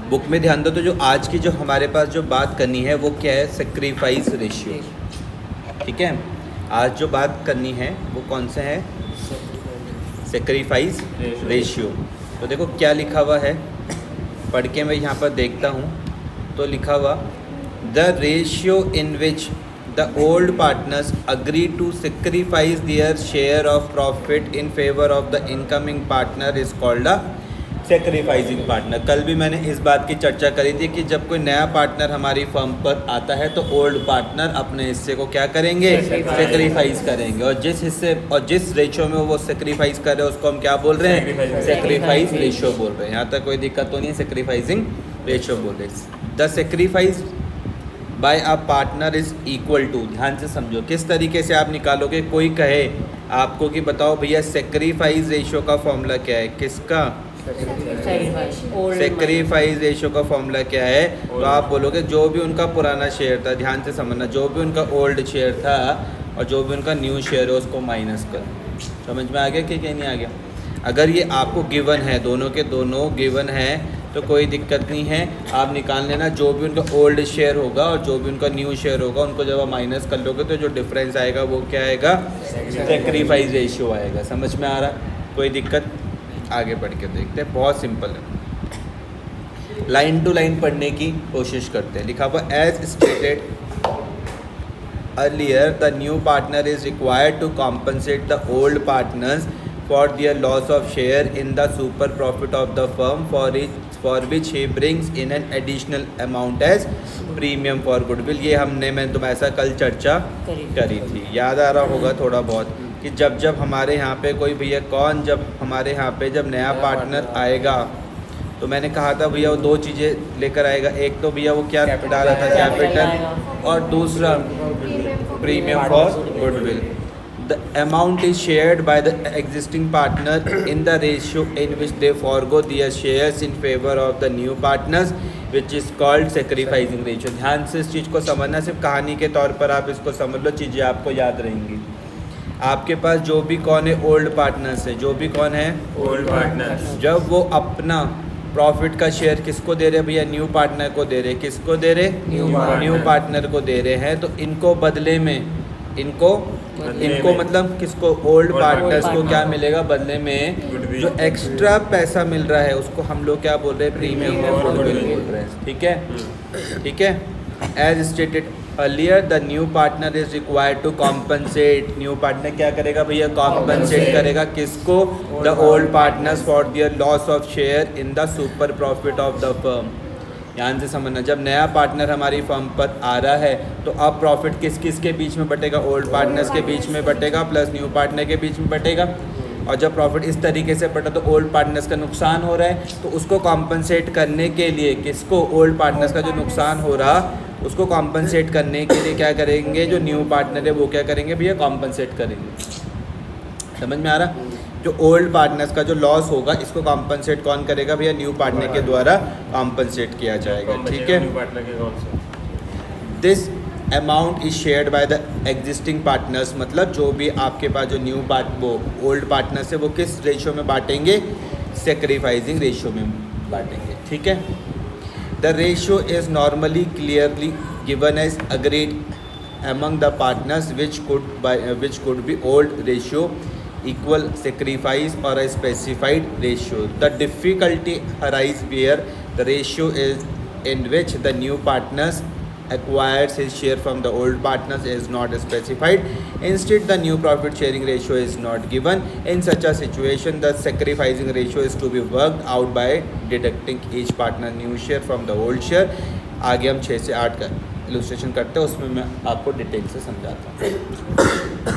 Book में ध्यान दो। तो जो आज की जो हमारे पास जो बात करनी है वो क्या है, सेक्रीफाइस रेशियो। ठीक है, आज जो बात करनी है वो कौन सा है, सेक्रीफाइस रेशियो। तो देखो क्या लिखा हुआ है, पढ़ के मैं यहाँ पर देखता हूँ। तो लिखा हुआ, the ratio in which the old partners agree to sacrifice their share of profit in favour of the incoming partner is called a sacrificing partner. कल भी मैंने इस बात की चर्चा करी थी कि जब कोई नया पार्टनर हमारी फर्म पर आता है तो ओल्ड पार्टनर अपने हिस्से को क्या करेंगे, सेक्रीफाइस करेंगे। और जिस हिस्से और जिस रेशियो में वो सेक्रीफाइस कर रहे हैं उसको हम क्या बोल रहे हैं, सेक्रीफाइस रेशियो बोल रहे हैं। यहाँ तक कोई दिक्कत तो नहीं है, सेक्रीफाइसिंग रेशियो बोल रहे हैं। The sacrifice by a partner is equal to, ध्यान से समझो किस तरीके से आप निकालोगे। कोई कहे आपको कि बताओ भैया सेक्रीफाइस रेशियो का फॉर्मूला क्या है, किसका, सेक्रीफाइस रेशियो का फॉर्मूला क्या है। तो आप बोलोगे जो भी उनका पुराना शेयर था, ध्यान से समझना, जो भी उनका ओल्ड शेयर था और जो भी उनका न्यू शेयर है उसको माइनस कर। समझ में आ गया कि नहीं आ गया। अगर ये आपको गिवन है, दोनों के दोनों गिवन है तो कोई दिक्कत नहीं है, आप निकाल लेना। जो भी उनका ओल्ड शेयर होगा और जो भी उनका न्यू शेयर होगा उनको जब आप माइनस कर लोगे तो जो डिफरेंस आएगा वो क्या आएगा, सेक्रीफाइस रेशियो आएगा। समझ में आ रहा, कोई दिक्कत। आगे बढ़ के देखते हैं, बहुत सिंपल है। लाइन टू लाइन पढ़ने की कोशिश करते हैं। लिखा हुआ, as stated earlier the new partner is required to compensate the old partners for their loss of share in the super profit of the firm for which he brings in an additional amount as premium for goodwill. ये मैंने तुम ऐसा कल चर्चा करी थी, याद आ रहा होगा थोड़ा बहुत, कि जब हमारे यहाँ पे कोई भैया जब हमारे यहाँ पे जब नया पार्टनर आएगा तो मैंने कहा था भैया वो दो चीज़ें लेकर आएगा। एक तो भैया वो क्या डाला था, कैपिटल, और दूसरा premium for goodwill. The amount is shared by the existing partner in the ratio in which they forgo there shares in favour of the new partners which is called sacrificing ratio. ध्यान से इस चीज़ को समझना, सिर्फ कहानी के तौर पर आप इसको समझ लो, चीज़ें आपको याद रहेंगी। आपके पास जो भी कौन है, ओल्ड पार्टनर्स है, जो भी कौन है, ओल्ड पार्टनर्स, जब वो अपना प्रॉफिट का शेयर किसको दे रहे भैया, न्यू पार्टनर को दे रहे। किसको दे रहे, न्यू पार्टनर को दे रहे हैं। तो इनको बदले में इनको मतलब किसको, ओल्ड पार्टनर्स को क्या मिलेगा बदले में, जो एक्स्ट्रा पैसा मिल रहा है उसको हम लोग क्या बोल रहे हैं, प्रीमियम फॉर गुडविल बोल रहे हैं। ठीक है, ठीक है। As stated earlier the new partner is required to compensate. New partner क्या करेगा भैया, कॉम्पनसेट करेगा किसको, the old partners for their loss of share in the super profit of the firm. ध्यान से समझना, जब नया पार्टनर हमारी फर्म पर आ रहा है तो अब प्रॉफिट किस किस के बीच में बटेगा, ओल्ड पार्टनर्स के बीच में बटेगा प्लस न्यू पार्टनर के बीच में बटेगा। और जब प्रॉफिट इस तरीके से बटा तो ओल्ड पार्टनर्स का नुकसान हो रहा है, तो उसको कॉम्पनसेट करने के लिए किसको, ओल्ड पार्टनर्स का जो नुकसान हो रहा उसको कॉम्पनसेट करने के लिए क्या करेंगे, जो न्यू पार्टनर है वो क्या करेंगे भैया, कॉम्पनसेट करेंगे। समझ में आ रहा, जो ओल्ड पार्टनर्स का जो लॉस होगा इसको कॉम्पनसेट कौन करेगा भैया, न्यू पार्टनर के द्वारा कॉम्पनसेट किया जाएगा। ठीक है, this amount is shared by the existing partners, मतलब जो भी आपके पास जो वो ओल्ड पार्टनर्स है वो किस रेशियो में बांटेंगे, सेक्रीफाइसिंग रेशियो में बांटेंगे। ठीक है, the ratio is normally clearly given as agreed among the partners which could be old ratio, equal sacrifice or a specified ratio. The difficulty arises where the ratio is in which the new partners acquires his share from the old partners is not specified. Instead, the new profit sharing ratio is not given. In such a situation, the sacrificing ratio is to be worked out by deducting each partner new share from the old share. आगे हम 6 से 8 का illustration करते हैं, उसमें मैं आपको detail से समझाता हूँ।